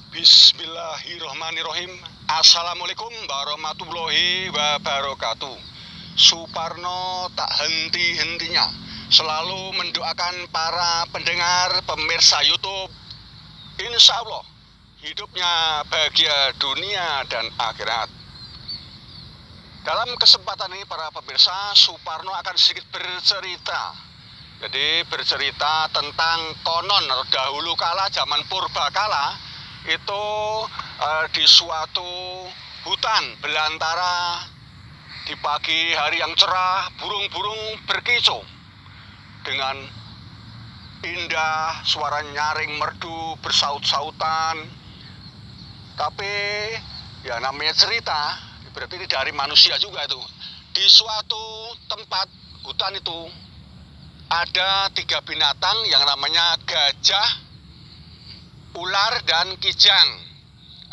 Bismillahirrahmanirrahim. Assalamualaikum warahmatullahi wabarakatuh. Suparno tak henti-hentinya selalu mendoakan para pendengar pemirsa YouTube. Insya Allah hidupnya bahagia dunia dan akhirat. Dalam kesempatan ini para pemirsa, Suparno akan sedikit bercerita. Jadi bercerita tentang konon atau dahulu kala zaman purba kala itu di suatu hutan belantara di pagi hari yang cerah, burung-burung berkicau dengan indah, suara nyaring merdu bersaut-sautan. Tapi ya namanya cerita, berarti ini dari manusia juga itu. Di suatu tempat hutan itu ada 3 binatang yang namanya gajah, ular, dan kijang.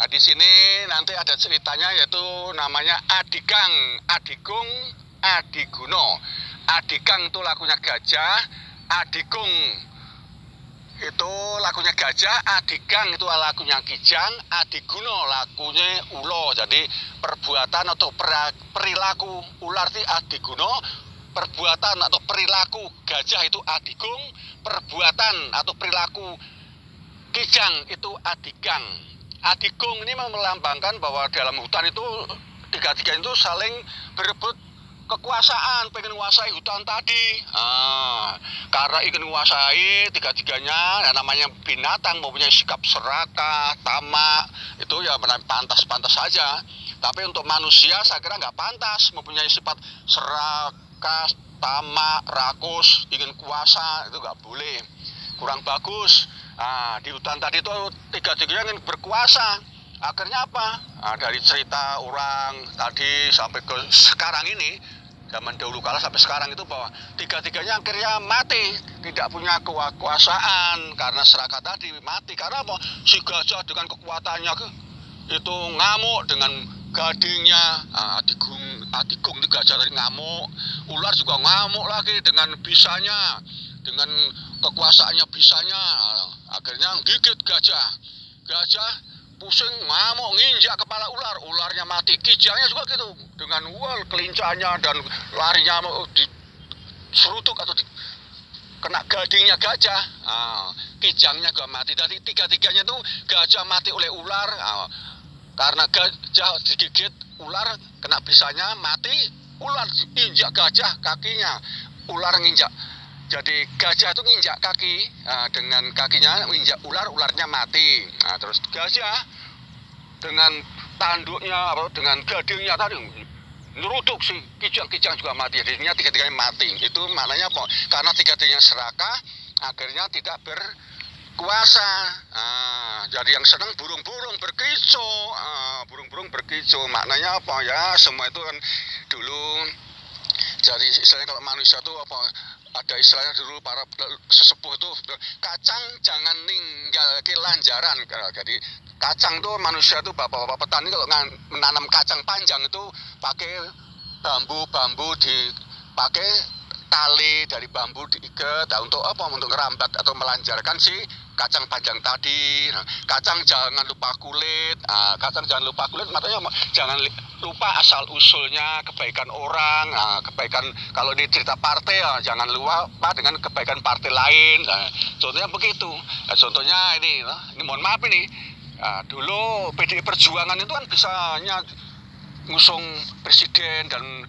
Nah, di sini nanti ada ceritanya yaitu namanya Adigang, Adigung, Adiguno. Adigang itu lagunya gajah, Adigung itu lagunya gajah, Adigang itu lagunya kijang, Adiguno lagunya ulo. Jadi perbuatan atau perilaku ular itu Adiguno, perbuatan atau perilaku gajah itu Adigung, perbuatan atau perilaku kijang itu Adigang. Adigung ini melambangkan bahwa dalam hutan itu tiga-tiga itu saling berebut kekuasaan, pengen menguasai hutan tadi. Karena ingin menguasai tiga-tiganya, namanya binatang mempunyai sikap serakah, tamak, itu ya pantas-pantas saja. Tapi untuk manusia saya kira nggak pantas mempunyai sifat serakah, tamak, rakus, ingin kuasa, itu nggak boleh, kurang bagus. Di hutan tadi itu tiga-tiganya ingin berkuasa. Akhirnya apa? Dari cerita orang tadi sampai ke sekarang ini, zaman dahulu kala sampai sekarang itu bahwa tiga-tiganya akhirnya mati, tidak punya kekuasaan karena serakah tadi mati. Karena apa? Si gajah dengan kekuatannya itu ngamuk dengan gadingnya. Adigung itu gajah tadi ngamuk, ular juga ngamuk lagi dengan bisanya, dengan kekuasaannya bisanya. Akhirnya gigit gajah pusing, ngamuk, nginjak kepala ular, ularnya mati. Kijangnya juga gitu, dengan kelincahnya dan larinya diserutuk atau kena gadingnya gajah. Kijangnya juga mati. Jadi tiga-tiganya itu gajah mati oleh ular. Karena gajah digigit ular, kena bisanya mati. Ular injak gajah kakinya, ular nginjak. Jadi gajah itu nginjak kaki, dengan kakinya nginjak ular, ularnya mati. Terus gajah dengan tanduknya, dengan gadingnya tadi ngerutuk si kijang juga mati. Jadinya tiga-tiganya mati. Itu maknanya apa? Karena tiga-tiganya serakah, akhirnya tidak berkuasa. Jadi yang senang burung-burung berkicau, burung-burung berkicau. Maknanya apa ya? Semua itu kan dulu. Jadi istilahnya kalau manusia itu apa? Ada istilahnya dulu para sesepuh itu, kacang jangan ninggal ke lanjaran. Jadi kacang tuh manusia tuh bapak-bapak petani kalau menanam kacang panjang itu pakai bambu dipakai tali dari bambu diikat. Untuk apa? Untuk ngerambat atau melanjarkan si kacang panjang tadi. Kacang jangan lupa kulit. Kacang jangan lupa kulit, makanya jangan lupa asal usulnya, kebaikan orang, kebaikan kalau di cerita partai jangan lupa dengan kebaikan partai lain. Contohnya begitu. Contohnya ini mohon maaf ini. Dulu PDI Perjuangan itu kan bisanya ngusung presiden dan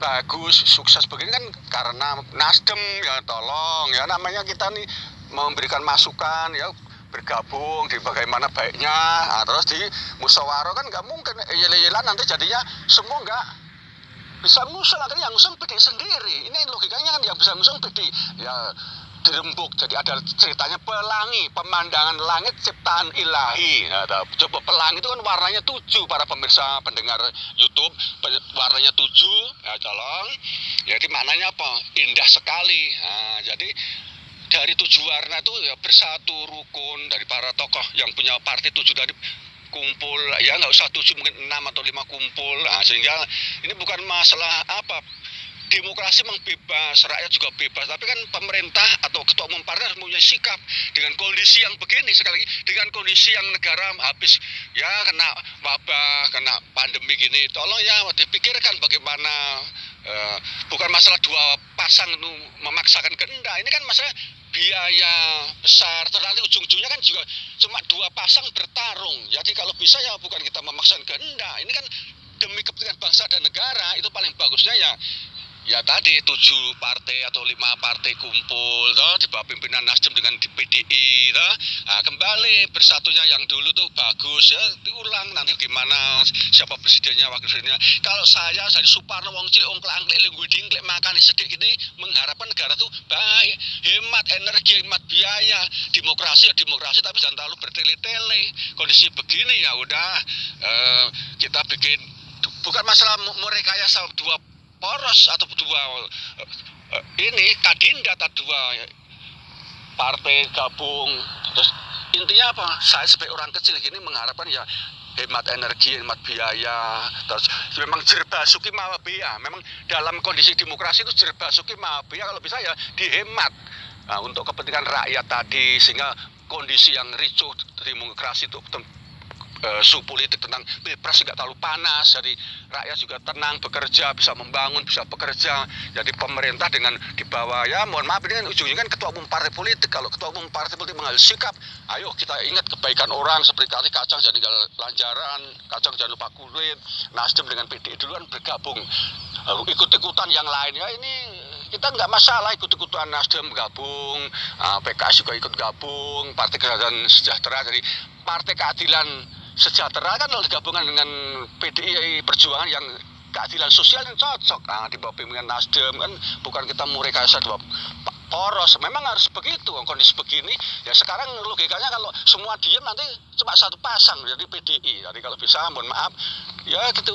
bagus, sukses begini kan karena Nasdem, ya tolong ya, namanya kita nih memberikan masukan ya, bergabung di bagaimana baiknya. Terus di musyawarah kan nggak mungkin yel-yelan, nanti jadinya semua nggak bisa ngusung, akhirnya yang ngusung PDI sendiri. Ini logikanya kan yang bisa ngusung PDI ya dirembuk. Jadi ada ceritanya pelangi, pemandangan langit ciptaan ilahi. Coba pelangi itu kan warnanya 7, para pemirsa pendengar YouTube, warnanya 7 ya, tolong. Jadi maknanya apa? Indah sekali. Jadi dari 7 warna itu ya bersatu rukun dari para tokoh yang punya partai 7 tadi kumpul, ya nggak usah 7, mungkin 6 atau 5 kumpul. Sehingga ini bukan masalah apa demokrasi memang bebas, rakyat juga bebas, tapi kan pemerintah atau ketua umum partai harus punya sikap dengan kondisi yang begini. Sekali lagi, dengan kondisi yang negara habis ya kena wabah, kena pandemi gini, tolong ya dipikirkan bagaimana bukan masalah dua pasang itu memaksakan kehendak, ini kan masalah biaya besar, terus nanti ujung-ujungnya kan juga cuma dua pasang bertarung. Jadi kalau bisa ya bukan kita memaksakan kehendak, ini kan demi kepentingan bangsa dan negara. Itu paling bagusnya ya tadi 7 partai atau 5 partai kumpul toh, di bawah pimpinan Nasdem dengan di PDI toh. Nah, kembali bersatunya yang dulu tuh bagus ya, diulang nanti gimana siapa presidennya, wakil presidennya. Kalau saya dari Suparno wong cilik wong klangklik lengguding makan sedikit ini mengharapkan negara tuh baik, hemat energi, hemat biaya. Demokrasi ya demokrasi, tapi jangan terlalu bertele-tele. Kondisi begini ya udah kita bikin, bukan masalah merekayasa dua poros atau dua ini kadinda atau dua partai gabung. Terus intinya apa? Saya sebagai orang kecil gini mengharapkan ya hemat energi, hemat biaya. Terus memang jerbasuki mawabea. Memang dalam kondisi demokrasi itu jerbasuki mawabea, kalau bisa ya dihemat. Nah, untuk kepentingan rakyat tadi, sehingga kondisi yang ricuh demokrasi itu suhu politik tentang pilpres nggak terlalu panas, jadi rakyat juga tenang bekerja, bisa membangun, bisa bekerja. Jadi pemerintah dengan di bawah ya mohon maaf ini kan ujungnya kan ketua umum partai politik. Kalau ketua umum partai politik mengambil sikap, ayo kita ingat kebaikan orang, seperti tadi Kacang jadi Lanjaran, Kacang jangan lupa kulit, Nasdem dengan PDI duluan bergabung, ikut-ikutan yang lainnya ini kita nggak masalah ikut-ikutan Nasdem gabung, PKS juga ikut gabung, Partai Keadilan Sejahtera, jadi Partai Keadilan Sejahtera kan kalau digabungkan dengan PDI Perjuangan yang keadilan sosial yang cocok. Di bawah pimpinan Nasdem kan bukan kita merekayasa dua poros. Memang harus begitu kondisi begini. Ya sekarang logikanya kalau semua diam nanti cuma satu pasang jadi PDI. Jadi kalau bisa mohon maaf ya gitu.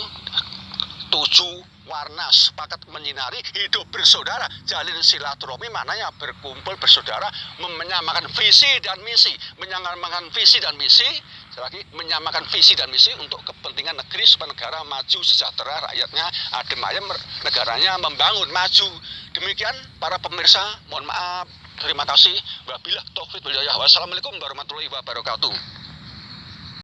7 warna sepakat menyinari hidup bersaudara, jalin silaturahmi, maknanya berkumpul bersaudara, menyamakan visi dan misi, lagi menyamakan visi dan misi untuk kepentingan negeri supaya negara maju sejahtera, rakyatnya adem ayem, negaranya membangun maju. Demikian para pemirsa, mohon maaf, terima kasih. Wabillahi taufiq wal hidayah. Wassalamualaikum warahmatullahi wabarakatuh.